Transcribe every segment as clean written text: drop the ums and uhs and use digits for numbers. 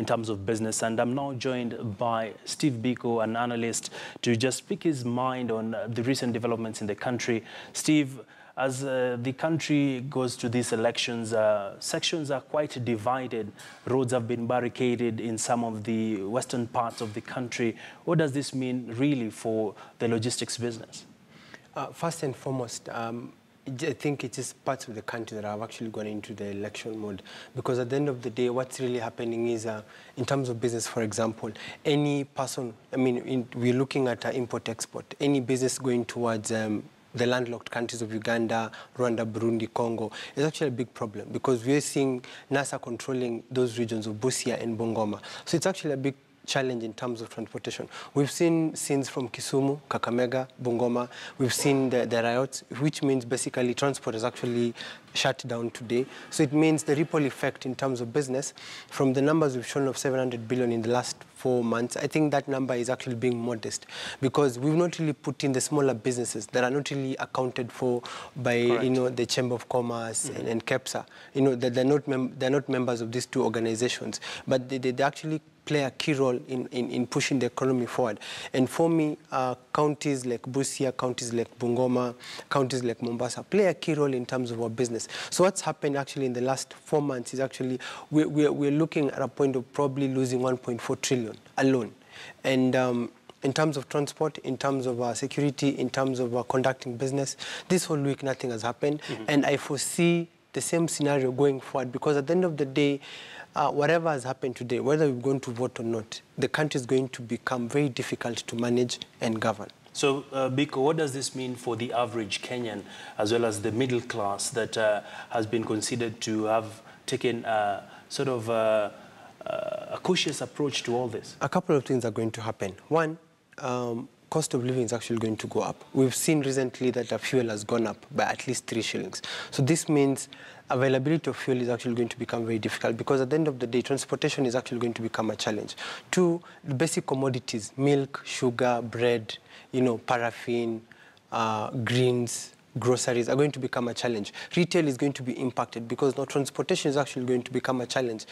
in terms of business. And I'm now joined by Steve Biko, an analyst, to just speak his mind on the recent developments in the country. Steve, as the country goes to these elections, sections are quite divided. Roads have been barricaded in some of the western parts of the country. What does this mean really for the logistics business? First and foremost, I think it is parts of the country that have actually gone into the election mode, because at the end of the day, what's really happening is, in terms of business, for example, any person, we're looking at import-export, any business going towards the landlocked countries of Uganda, Rwanda, Burundi, Congo is actually a big problem, because we're seeing NASA controlling those regions of Busia and Bungoma. So it's actually a big challenge in terms of transportation. We've seen scenes from Kisumu, Kakamega, Bungoma. We've seen the riots, which means basically transport is actually shut down today. So it means the ripple effect in terms of business, from the numbers we've shown of 700 billion in the last 4 months, I think that number is actually being modest, because we've not really put in the smaller businesses that are not really accounted for by the Chamber of Commerce and KEPSA. They're not members of these two organizations, but they actually play a key role in pushing the economy forward. And for me, counties like Busia, counties like Bungoma, counties like Mombasa play a key role in terms of our business. So what's happened actually in the last 4 months is actually we're looking at a point of probably losing 1.4 trillion alone. And in terms of transport, in terms of security, in terms of conducting business, this whole week nothing has happened. And I foresee the same scenario going forward, because at the end of the day, whatever has happened today, whether we're going to vote or not, the country is going to become very difficult to manage and govern. So, Biko, what does this mean for the average Kenyan, as well as the middle class that has been considered to have taken sort of a cautious approach to all this? A couple of things are going to happen. One, cost of living is actually going to go up. We've seen recently that the fuel has gone up by at least 3 shillings. So this means availability of fuel is actually going to become very difficult, because at the end of the day, transportation is actually going to become a challenge. Two, the basic commodities, milk, sugar, bread, paraffin, greens, groceries are going to become a challenge. Retail is going to be impacted, because now transportation is actually going to become a challenge.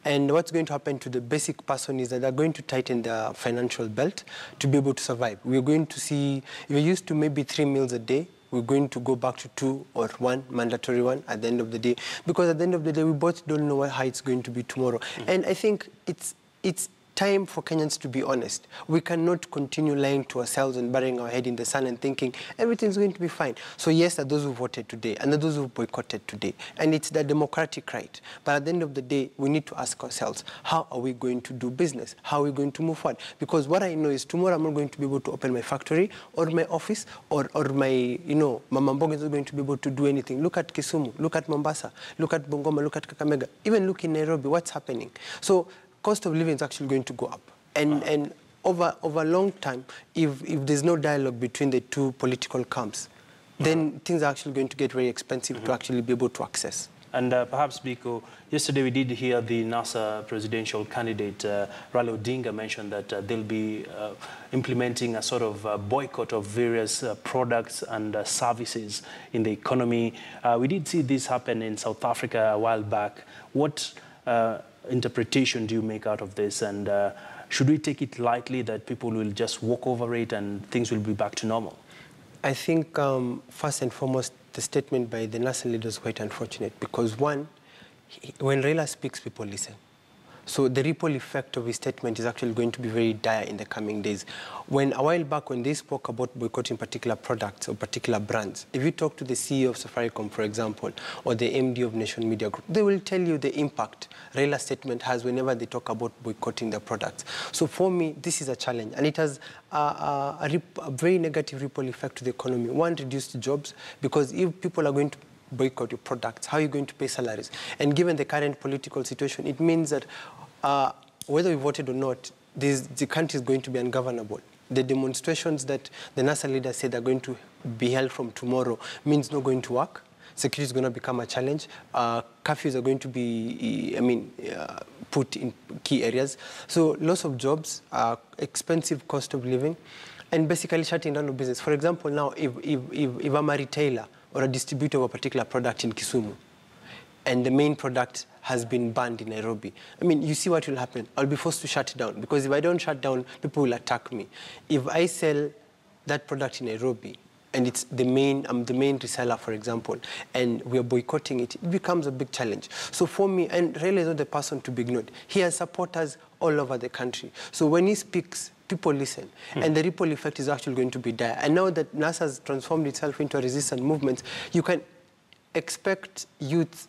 And what's going to happen to the basic person is that they're going to tighten their financial belt to be able to survive. We're going to see, if you're used to maybe 3 meals a day, we're going to go back to 2 or 1, mandatory one at the end of the day. Because at the end of the day, we both don't know how it's going to be tomorrow. And I think it's time for Kenyans to be honest. We cannot continue lying to ourselves and burying our head in the sand and thinking everything's going to be fine. So yes, there are those who voted today, and there are those who boycotted today. And it's the democratic right. But at the end of the day, we need to ask ourselves, how are we going to do business? How are we going to move forward? Because what I know is tomorrow I'm not going to be able to open my factory or my office or my, Mama Mboga is not going to be able to do anything. Look at Kisumu, look at Mombasa, look at Bungoma, look at Kakamega. Even look in Nairobi, what's happening? So cost of living is actually going to go up. And over a long time, if there's no dialogue between the two political camps, then things are actually going to get very expensive to actually be able to access. And perhaps, Biko, yesterday we did hear the NASA presidential candidate, Raila Odinga, mention that they'll be implementing a sort of boycott of various products and services in the economy. We did see this happen in South Africa a while back. What interpretation do you make out of this, and should we take it lightly that people will just walk over it and things will be back to normal? I think first and foremost, the statement by the national leader is quite unfortunate, because one, when Raila speaks, people listen. So the ripple effect of his statement is actually going to be very dire in the coming days. When a while back, when they spoke about boycotting particular products or particular brands, if you talk to the CEO of Safaricom, for example, or the MD of Nation Media Group, they will tell you the impact Raila's statement has whenever they talk about boycotting their products. So for me, this is a challenge, and it has a very negative ripple effect to the economy. One, reduced jobs, because if people are going to boycott your products, how are you going to pay salaries? And given the current political situation, it means that whether we voted or not, the country is going to be ungovernable. The demonstrations that the NASA leaders said are going to be held from tomorrow means not going to work. Security is going to become a challenge. Curfews are going to be, put in key areas. So loss of jobs, expensive cost of living, and basically shutting down of business. For example, now, if I'm a retailer or a distributor of a particular product in Kisumu, and the main product has been banned in Nairobi, I mean, you see what will happen. I'll be forced to shut it down, because if I don't shut down, people will attack me. If I sell that product in Nairobi, and I'm the main reseller, for example, and we are boycotting it, it becomes a big challenge. So for me, and Raila is not the person to be ignored. He has supporters all over the country. So when he speaks, people listen, and the ripple effect is actually going to be dire. And now that NASA has transformed itself into a resistance movement, you can expect youth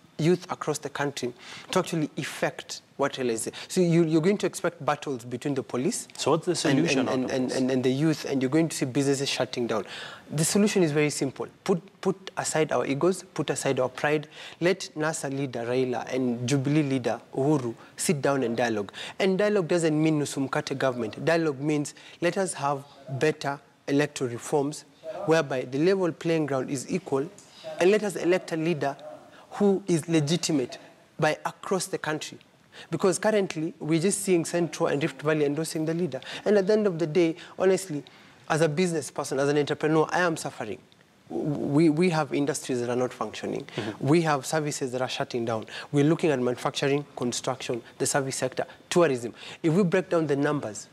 across the country to actually effect what Raila is saying. So you're going to expect battles between the police. So what's the solution? And the youth, and you're going to see businesses shutting down. The solution is very simple. Put aside our egos, put aside our pride. Let NASA leader Raila and Jubilee leader Uhuru sit down and dialogue. And dialogue doesn't mean nusumkate government. Dialogue means let us have better electoral reforms whereby the level playing ground is equal, and let us elect a leader who is legitimate by across the country. Because currently, we're just seeing Central and Rift Valley endorsing the leader. And at the end of the day, honestly, as a business person, as an entrepreneur, I am suffering. We have industries that are not functioning. We have services that are shutting down. We're looking at manufacturing, construction, the service sector, tourism. If we break down the numbers,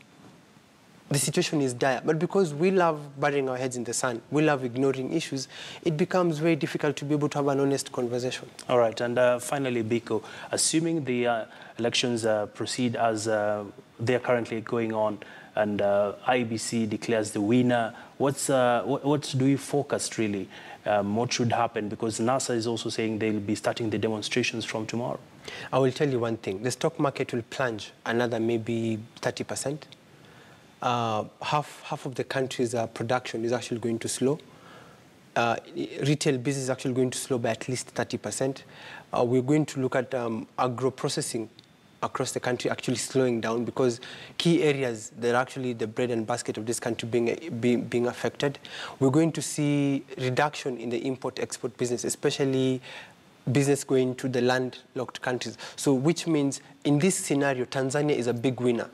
the situation is dire. But because we love burying our heads in the sand, we love ignoring issues, it becomes very difficult to be able to have an honest conversation. All right. And finally, Biko, assuming the elections proceed as they're currently going on, and IEBC declares the winner, what do you forecast really? What should happen? Because NASA is also saying they'll be starting the demonstrations from tomorrow. I will tell you one thing. The stock market will plunge another maybe 30%. Half of the country's production is actually going to slow. Retail business is actually going to slow by at least 30%. We're going to look at agro-processing across the country actually slowing down, because key areas that are actually the bread and basket of this country being affected. We're going to see reduction in the import-export business, especially business going to the landlocked countries. So which means in this scenario, Tanzania is a big winner,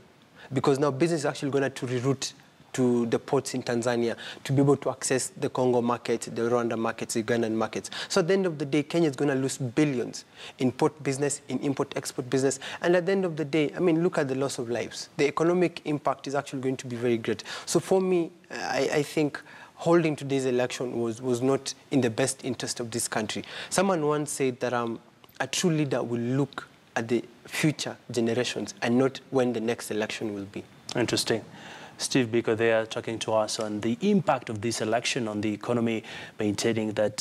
because now business is actually going to reroute to the ports in Tanzania to be able to access the Congo market, the Rwanda markets, the Ugandan markets. So at the end of the day, Kenya is going to lose billions in port business, in import-export business. And at the end of the day, I mean, look at the loss of lives. The economic impact is actually going to be very great. So for me, I think holding today's election was not in the best interest of this country. Someone once said that a true leader will look at the future generations and not when the next election will be. Interesting. Steve Biko there talking to us on the impact of this election on the economy, maintaining that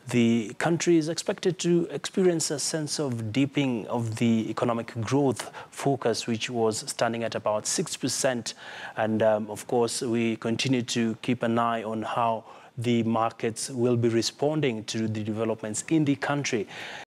the country is expected to experience a sense of dipping of the economic growth focus, which was standing at about 6%. And of course, we continue to keep an eye on how the markets will be responding to the developments in the country.